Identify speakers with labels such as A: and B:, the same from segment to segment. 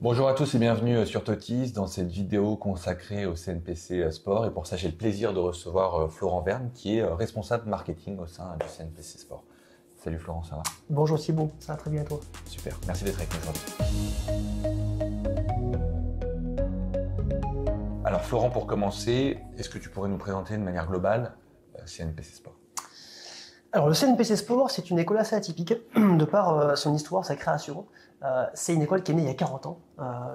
A: Bonjour à tous et bienvenue sur Totis dans cette vidéo consacrée au CNPC Sport. Et pour ça, j'ai le plaisir de recevoir Florent Verne qui est responsable marketing au sein du CNPC Sport. Salut Florent, ça va?
B: Bonjour Thibaut, ça va très bien et toi?
A: Super, merci d'être avec nous aujourd'hui. Alors Florent, pour commencer, est-ce que tu pourrais nous présenter de manière globale CNPC Sport?
B: Alors le CNPC Sport, c'est une école assez atypique de par son histoire, sa création. C'est une école qui est née il y a 40 ans,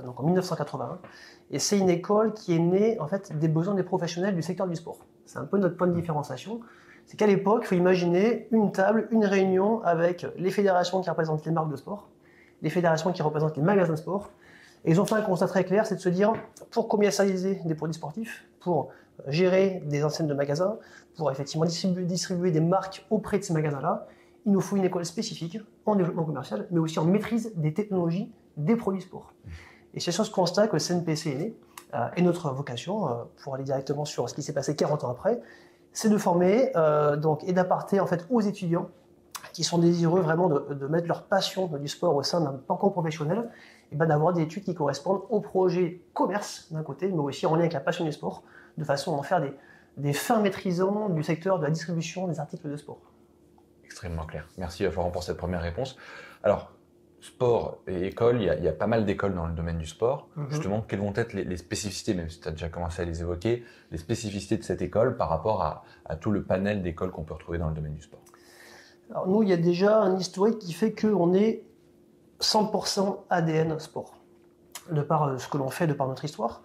B: donc en 1981. Et c'est une école qui est née en fait des besoins des professionnels du secteur du sport. C'est un peu notre point de différenciation. C'est qu'à l'époque, il faut imaginer une table, une réunion avec les fédérations qui représentent les marques de sport, les fédérations qui représentent les magasins de sport. Et ils ont fait un constat très clair, c'est de se dire, pour commercialiser des produits sportifs, pour gérer des enseignes de magasins, pour effectivement distribuer des marques auprès de ces magasins-là, il nous faut une école spécifique en développement commercial, mais aussi en maîtrise des technologies des produits sport. Et c'est sur ce constat que le CNPC est né. Et notre vocation, pour aller directement sur ce qui s'est passé 40 ans après, c'est de former et d'apporter en fait aux étudiants qui sont désireux vraiment de mettre leur passion du sport au sein d'un parcours professionnel, et d'avoir des études qui correspondent au projet commerce d'un côté, mais aussi en lien avec la passion du sport, de façon à en faire des fins maîtrisants du secteur de la distribution des articles de sport.
A: Extrêmement clair. Merci Florent pour cette première réponse. Alors, sport et école, il y a pas mal d'écoles dans le domaine du sport. Justement, quelles vont être les spécificités, même si tu as déjà commencé à les évoquer, les spécificités de cette école par rapport à tout le panel d'écoles qu'on peut retrouver dans le domaine du sport?
B: Alors nous, il y a déjà un historique qui fait qu'on est 100% ADN sport, de par ce que l'on fait, de par notre histoire.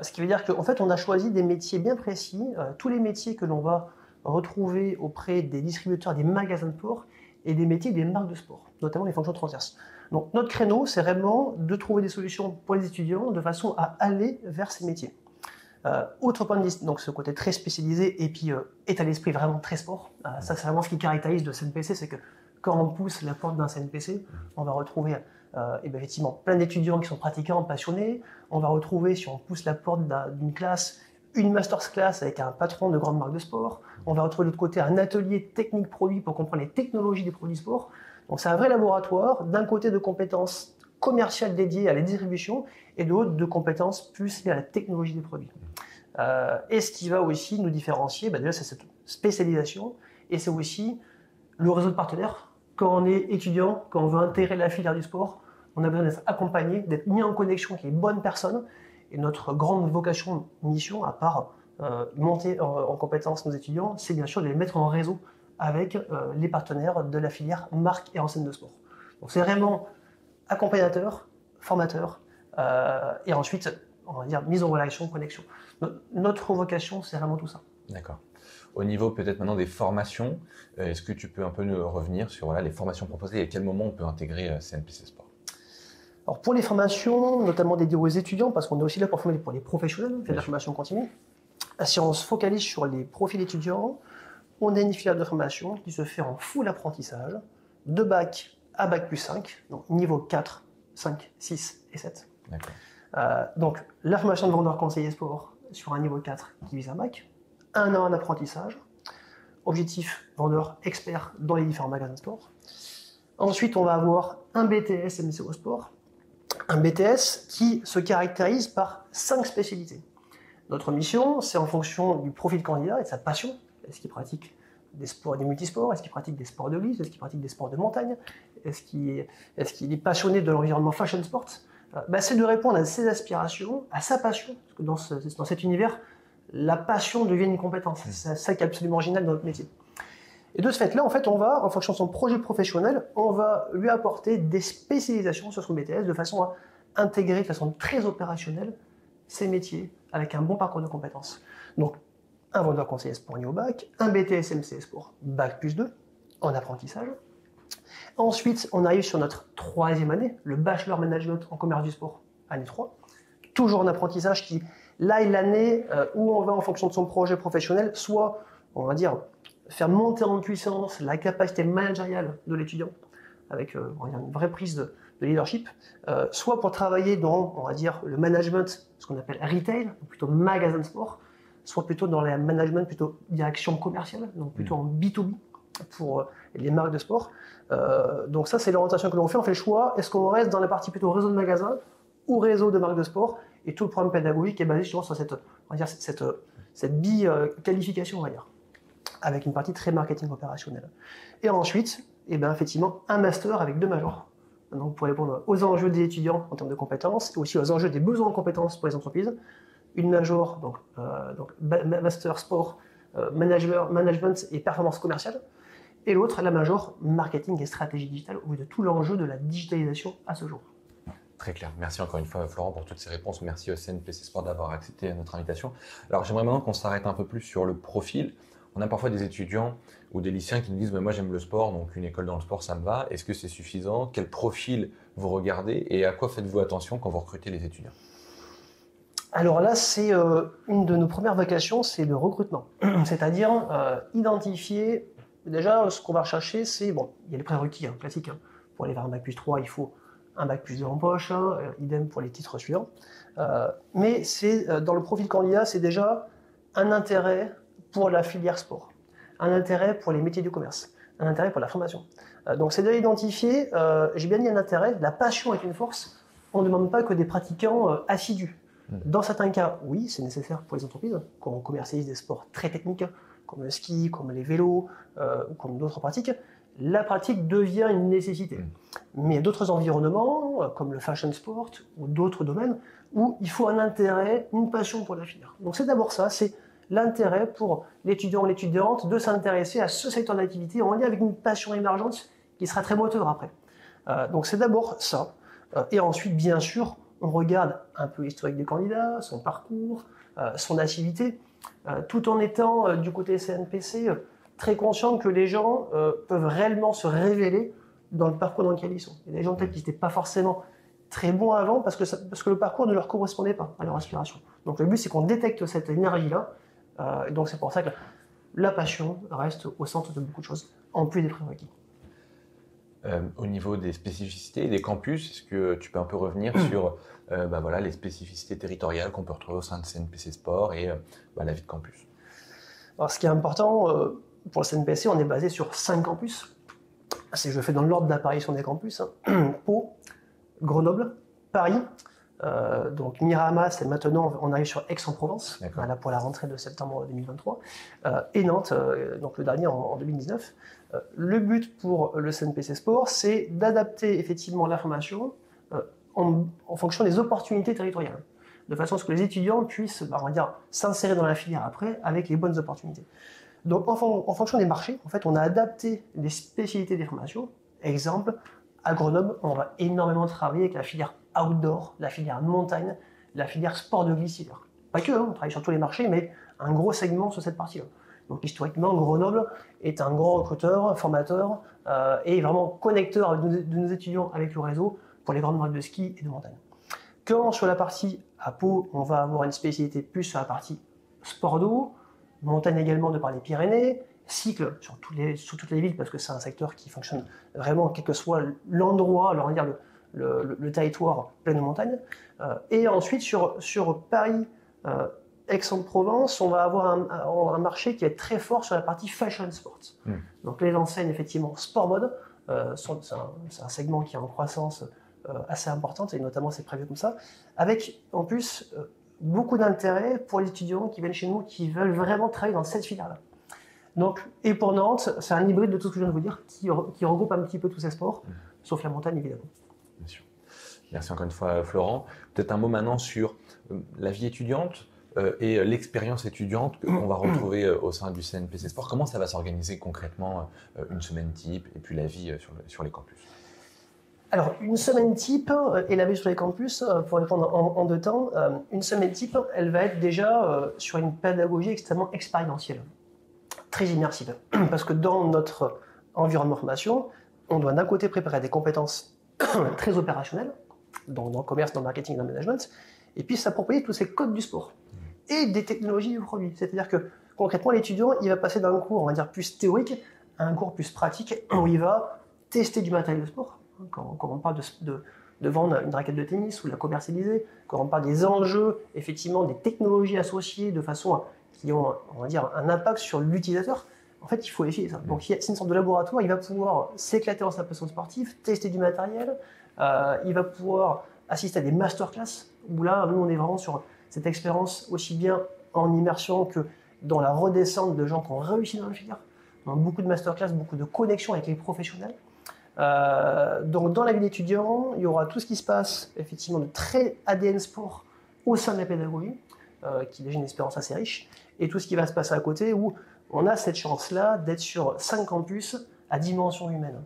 B: Ce qui veut dire qu'en fait, on a choisi des métiers bien précis, tous les métiers que l'on va retrouver auprès des distributeurs, des magasins de sport et des métiers des marques de sport, notamment les fonctions transverses. Donc notre créneau, c'est vraiment de trouver des solutions pour les étudiants de façon à aller vers ces métiers. Autre point de vue, donc ce côté très spécialisé et puis état d'esprit vraiment très sport. Ça, c'est vraiment ce qui caractérise le CNPC, c'est que quand on pousse la porte d'un CNPC, on va retrouver effectivement plein d'étudiants qui sont pratiquants, passionnés. On va retrouver, si on pousse la porte d'une classe, une masterclass avec un patron de grande marque de sport. On va retrouver de l'autre côté un atelier technique produit pour comprendre les technologies des produits sport. Donc c'est un vrai laboratoire, d'un côté de compétences commerciales dédiées à la distribution et de l'autre de compétences plus liées à la technologie des produits. Et ce qui va aussi nous différencier, déjà c'est cette spécialisation et c'est aussi le réseau de partenaires. Quand on est étudiant, quand on veut intégrer la filière du sport, on a besoin d'être accompagné, d'être mis en connexion avec les bonnes personnes. Et notre grande vocation, mission, à part monter en compétence nos étudiants, c'est bien sûr de les mettre en réseau avec les partenaires de la filière marque et enseigne de sport. Donc c'est vraiment accompagnateur, formateur, et ensuite, on va dire, mise en relation, connexion. Notre vocation, c'est vraiment tout ça.
A: D'accord. Au niveau peut-être maintenant des formations, est-ce que tu peux un peu nous revenir sur les formations proposées et à quel moment on peut intégrer CNPC Sport?
B: Alors pour les formations, notamment dédiées aux étudiants, parce qu'on est aussi là pour former pour les professionnels, faire de la formation continue, si on se focalise sur les profils étudiants, on a une filière de formation qui se fait en full apprentissage, de bac à bac plus 5, donc niveau 4, 5, 6 et 7. Donc la formation de vendeur conseiller sport sur un niveau 4 qui vise un bac, un an d'apprentissage, objectif vendeur expert dans les différents magasins de sport. Ensuite, on va avoir un BTS MCO Sport, un BTS qui se caractérise par 5 spécialités. Notre mission, c'est en fonction du profil candidat et de sa passion. Est-ce qu'il pratique des sports, des multisports? Est-ce qu'il pratique des sports de glisse? Est-ce qu'il pratique des sports de montagne? Est-ce qu'il est passionné de l'environnement fashion sport? C'est de répondre à ses aspirations, à sa passion. Parce que dans cet univers, la passion devient une compétence. C'est ça qui est absolument original dans notre métier. Et de ce fait-là, en fait, on va, en fonction de son projet professionnel, on va lui apporter des spécialisations sur son BTS de façon à intégrer de façon très opérationnelle ces métiers avec un bon parcours de compétences. Donc, un vendeur conseiller sport niveau bac, un BTS MCS pour bac plus 2 en apprentissage. Ensuite, on arrive sur notre 3e année, le Bachelor Management en commerce du sport, année 3. Toujours en apprentissage qui, là, est l'année où on va, en fonction de son projet professionnel, soit, on va dire, faire monter en puissance la capacité managériale de l'étudiant, avec une vraie prise de leadership, soit pour travailler dans, on va dire, le management, ce qu'on appelle retail, donc plutôt magasin de sport, soit plutôt dans le management, plutôt direction commerciale, donc plutôt en B2B pour les marques de sport. Donc ça, c'est l'orientation que l'on fait. On fait le choix, est-ce qu'on reste dans la partie plutôt réseau de magasins au réseau de marques de sport, et tout le programme pédagogique est basé sur cette, on va dire, cette bi-qualification, on va dire, avec une partie très marketing opérationnelle. Et ensuite, effectivement, un master avec 2 majors. Donc pour répondre aux enjeux des étudiants en termes de compétences, et aussi aux enjeux des besoins en compétences pour les entreprises, une major, donc master sport, management et performance commerciale, et l'autre, la major marketing et stratégie digitale, au vu de tout l'enjeu de la digitalisation à ce jour.
A: Très clair. Merci encore une fois, Florent, pour toutes ces réponses. Merci au CNPC Sport d'avoir accepté notre invitation. Alors, j'aimerais maintenant qu'on s'arrête un peu plus sur le profil. On a parfois des étudiants ou des lycéens qui nous disent moi, j'aime le sport, donc une école dans le sport, ça me va. Est-ce que c'est suffisant? Quel profil vous regardez et à quoi faites-vous attention quand vous recrutez les étudiants?
B: Alors là, c'est une de nos premières vocations, c'est le recrutement. C'est-à-dire identifier, déjà, ce qu'on va rechercher, c'est, bon, il y a les prérequis classiques. Pour aller vers un bac plus 3, il faut un bac plus 2 en poche, idem pour les titres suivants. Mais c'est dans le profil candidat, c'est déjà un intérêt pour la filière sport, un intérêt pour les métiers du commerce, un intérêt pour la formation. Donc c'est déjà identifié, j'ai bien dit un intérêt, la passion est une force, on ne demande pas que des pratiquants assidus. Dans certains cas, oui, c'est nécessaire pour les entreprises, quand on commercialise des sports très techniques, comme le ski, comme les vélos, comme d'autres pratiques, la pratique devient une nécessité. Mais d'autres environnements, comme le fashion sport ou d'autres domaines, où il faut un intérêt, une passion pour la filière. Donc c'est d'abord ça, c'est l'intérêt pour l'étudiant ou l'étudiante de s'intéresser à ce secteur d'activité en lien avec une passion émergente qui sera très moteur après. Donc c'est d'abord ça. Et ensuite, bien sûr, on regarde un peu l'historique du candidat, son parcours, son activité, tout en étant du côté CNPC très conscient que les gens peuvent réellement se révéler dans le parcours dans lequel ils sont. Il y a des gens peut-être qui n'étaient pas forcément très bons avant parce que le parcours ne leur correspondait pas à leur aspiration. Donc le but, c'est qu'on détecte cette énergie-là. Donc c'est pour ça que la passion reste au centre de beaucoup de choses, en plus des prérequis.
A: Au niveau des spécificités des campus, est-ce que tu peux un peu revenir sur voilà, les spécificités territoriales qu'on peut retrouver au sein de CNPC Sport et la vie de campus?
B: Alors, ce qui est important, pour le CNPC, on est basé sur 5 campus. Si je fais dans l'ordre d'apparition des campus, Pau, Grenoble, Paris, donc Miramas, et maintenant on arrive sur Aix-en-Provence, voilà, pour la rentrée de septembre 2023, et Nantes, donc le dernier en 2019. Le but pour le CNPC Sport, c'est d'adapter effectivement la formation en fonction des opportunités territoriales, de façon à ce que les étudiants puissent, on va dire, s'insérer dans la filière après avec les bonnes opportunités. Donc en fonction des marchés, en fait, on a adapté les spécialités des formations. Exemple, à Grenoble, on va énormément travailler avec la filière outdoor, la filière montagne, la filière sport de glisse. Pas que, on travaille sur tous les marchés, mais un gros segment sur cette partie-là. Donc historiquement, Grenoble est un grand recruteur, formateur et vraiment connecteur de nos étudiants avec le réseau pour les grandes marques de ski et de montagne. Quand sur la partie à Pau, on va avoir une spécialité plus sur la partie sport d'eau, montagne également de par les Pyrénées, cycle sur toutes les villes parce que c'est un secteur qui fonctionne vraiment quel que soit l'endroit, alors on va dire le territoire plein de montagnes. Et ensuite sur Paris, Aix-en-Provence, on va avoir un marché qui est très fort sur la partie fashion sports. Donc les enseignes effectivement sport mode, c'est un segment qui est en croissance assez importante et notamment c'est prévu comme ça, avec en plus beaucoup d'intérêt pour les étudiants qui viennent chez nous, qui veulent vraiment travailler dans cette filière-là. Donc, et pour Nantes, c'est un hybride de tout ce que je viens de vous dire, qui regroupe un petit peu tous ces sports, sauf la montagne évidemment.
A: Bien sûr. Merci encore une fois Florent. Peut-être un mot maintenant sur la vie étudiante et l'expérience étudiante qu'on va retrouver au sein du CNPC Sport. Comment ça va s'organiser concrètement une semaine type et puis la vie sur les campus?
B: Alors, une semaine type et la vie sur les campus, pour répondre en 2 temps, une semaine type, elle va être déjà sur une pédagogie extrêmement expérientielle, très immersive. Parce que dans notre environnement de formation, on doit d'un côté préparer des compétences très opérationnelles, dans le commerce, dans le marketing, dans le management, et puis s'approprier tous ces codes du sport et des technologies du produit. C'est-à-dire que concrètement, l'étudiant, il va passer d'un cours, on va dire, plus théorique à un cours plus pratique, où il va tester du matériel de sport. Quand on parle de vendre une raquette de tennis ou de la commercialiser, quand on parle des enjeux, effectivement, des technologies associées de façon qui ont, on va dire, un impact sur l'utilisateur, en fait, il faut essayer ça. Donc, c'est une sorte de laboratoire, il va pouvoir s'éclater en sa passion sportive, tester du matériel, il va pouvoir assister à des masterclass, où là, nous, on est vraiment sur cette expérience aussi bien en immersion que dans la redescente de gens qui ont réussi dans la filière. Donc, beaucoup de masterclass, beaucoup de connexions avec les professionnels. Donc, dans la vie d'étudiant, il y aura tout ce qui se passe, effectivement, de très ADN sport au sein de la pédagogie, qui est déjà une expérience assez riche, et tout ce qui va se passer à côté, où on a cette chance-là d'être sur 5 campus à dimension humaine.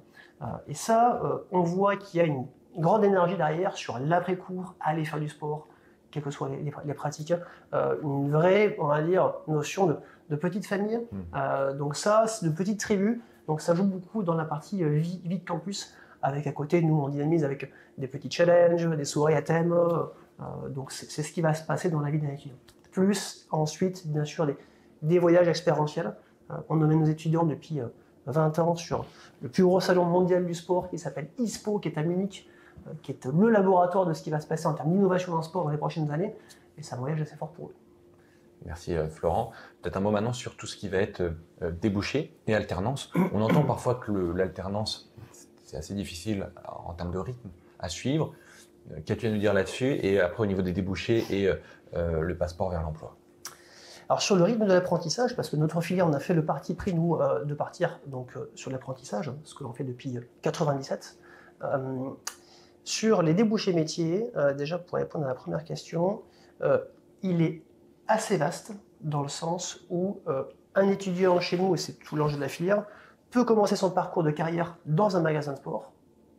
B: Et ça, on voit qu'il y a une grande énergie derrière sur l'après-cours, aller faire du sport, quelles que soient les pratiques, une vraie, on va dire, notion de petite famille. Donc ça, c'est de petites tribus, donc ça joue beaucoup dans la partie vie de campus, avec à côté, nous, on dynamise avec des petits challenges, des soirées à thème, donc c'est ce qui va se passer dans la vie d'un étudiant. Plus ensuite, bien sûr, des voyages expérientiels. On emmène nos étudiants depuis 20 ans sur le plus gros salon mondial du sport qui s'appelle ISPO, qui est à Munich, qui est le laboratoire de ce qui va se passer en termes d'innovation dans le sport dans les prochaines années. Et c'est un voyage assez fort pour eux.
A: Merci Florent. Peut-être un mot maintenant sur tout ce qui va être débouché et alternance. On entend parfois que l'alternance, c'est assez difficile en termes de rythme à suivre. Qu'as-tu à nous dire là-dessus? Et après, au niveau des débouchés et le passeport vers l'emploi.
B: Alors sur le rythme de l'apprentissage, parce que notre filière, on a fait le parti pris, nous, de partir donc, sur l'apprentissage, ce que l'on fait depuis 1997. Sur les débouchés métiers, déjà pour répondre à la première question, il est assez vaste dans le sens où un étudiant chez nous, et c'est tout l'enjeu de la filière, peut commencer son parcours de carrière dans un magasin de sport,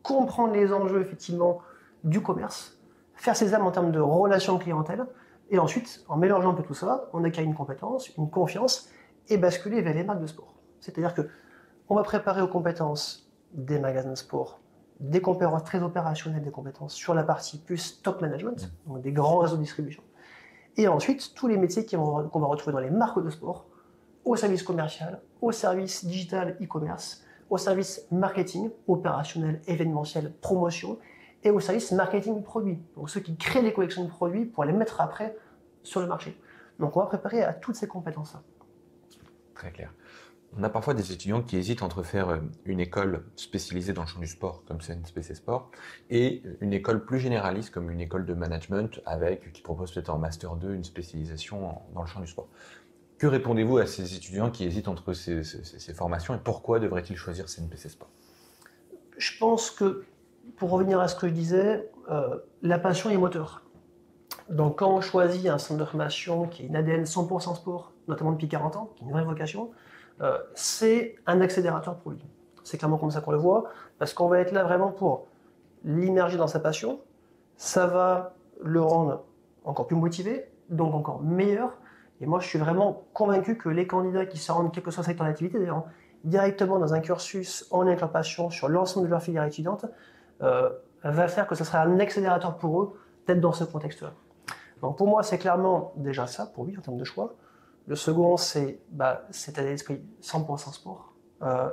B: comprendre les enjeux effectivement du commerce, faire ses armes en termes de relations clientèle, et ensuite, en mélangeant un peu tout ça, on acquiert une compétence, une confiance, et basculer vers les marques de sport. C'est-à-dire qu'on va préparer aux compétences des magasins de sport, des compétences très opérationnelles, des compétences sur la partie plus top management, donc des grands réseaux de distribution. Et ensuite, tous les métiers qu'on va retrouver dans les marques de sport, au service commercial, au service digital e-commerce, au service marketing, opérationnel, événementiel, promotion, et au service marketing produit. Donc ceux qui créent les collections de produits pour les mettre après sur le marché. Donc on va préparer à toutes ces compétences-là.
A: Très clair. On a parfois des étudiants qui hésitent entre faire une école spécialisée dans le champ du sport, comme CNPC Sport, et une école plus généraliste, comme une école de management, qui propose peut-être en Master 2 une spécialisation dans le champ du sport. Que répondez-vous à ces étudiants qui hésitent entre ces formations et pourquoi devraient-ils choisir CNPC Sport?
B: Je pense que, pour revenir à ce que je disais, la passion est moteur. Donc quand on choisit un centre de formation qui est une ADN 100% sport, notamment depuis 40 ans, qui est une vraie vocation, c'est un accélérateur pour lui. C'est clairement comme ça qu'on le voit, parce qu'on va être là vraiment pour l'immerger dans sa passion. Ça va le rendre encore plus motivé, donc encore meilleur. Et moi, je suis vraiment convaincu que les candidats qui se rendent, quel que soit le secteur d'activité, d'ailleurs, directement dans un cursus en lien avec leur passion sur l'ensemble de leur filière étudiante, va faire que ce sera un accélérateur pour eux d'être dans ce contexte-là. Donc pour moi, c'est clairement déjà ça, pour lui, en termes de choix. Le second, c'est cet état d'esprit 100% sport.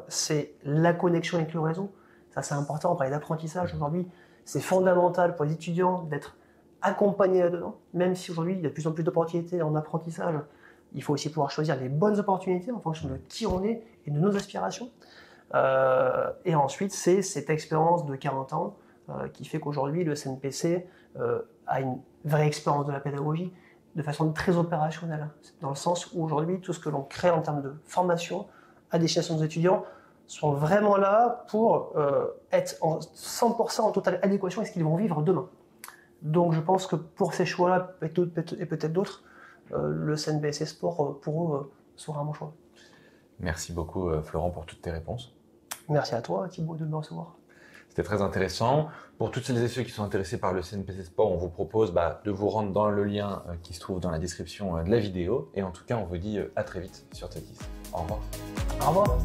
B: C'est la connexion avec le réseau. Ça, c'est important. On parlait d'apprentissage. Aujourd'hui, c'est fondamental pour les étudiants d'être accompagnés là-dedans. Même si aujourd'hui, il y a de plus en plus d'opportunités en apprentissage, il faut aussi pouvoir choisir les bonnes opportunités en fonction de qui on est et de nos aspirations. Et ensuite, c'est cette expérience de 40 ans qui fait qu'aujourd'hui, le CNPC a une vraie expérience de la pédagogie de façon très opérationnelle, dans le sens où aujourd'hui, tout ce que l'on crée en termes de formation à destination des étudiants sont vraiment là pour être en 100% en totale adéquation avec ce qu'ils vont vivre demain. Donc je pense que pour ces choix-là, et peut-être d'autres, le CNPC Sport, pour eux, sera un bon choix.
A: Merci beaucoup Florent pour toutes tes réponses.
B: Merci à toi Thibaut de me recevoir.
A: C'était très intéressant. Pour toutes celles et ceux qui sont intéressés par le CNPC Sport, on vous propose de vous rendre dans le lien qui se trouve dans la description de la vidéo. Et en tout cas, on vous dit à très vite sur Takis. Au revoir.
B: Au revoir.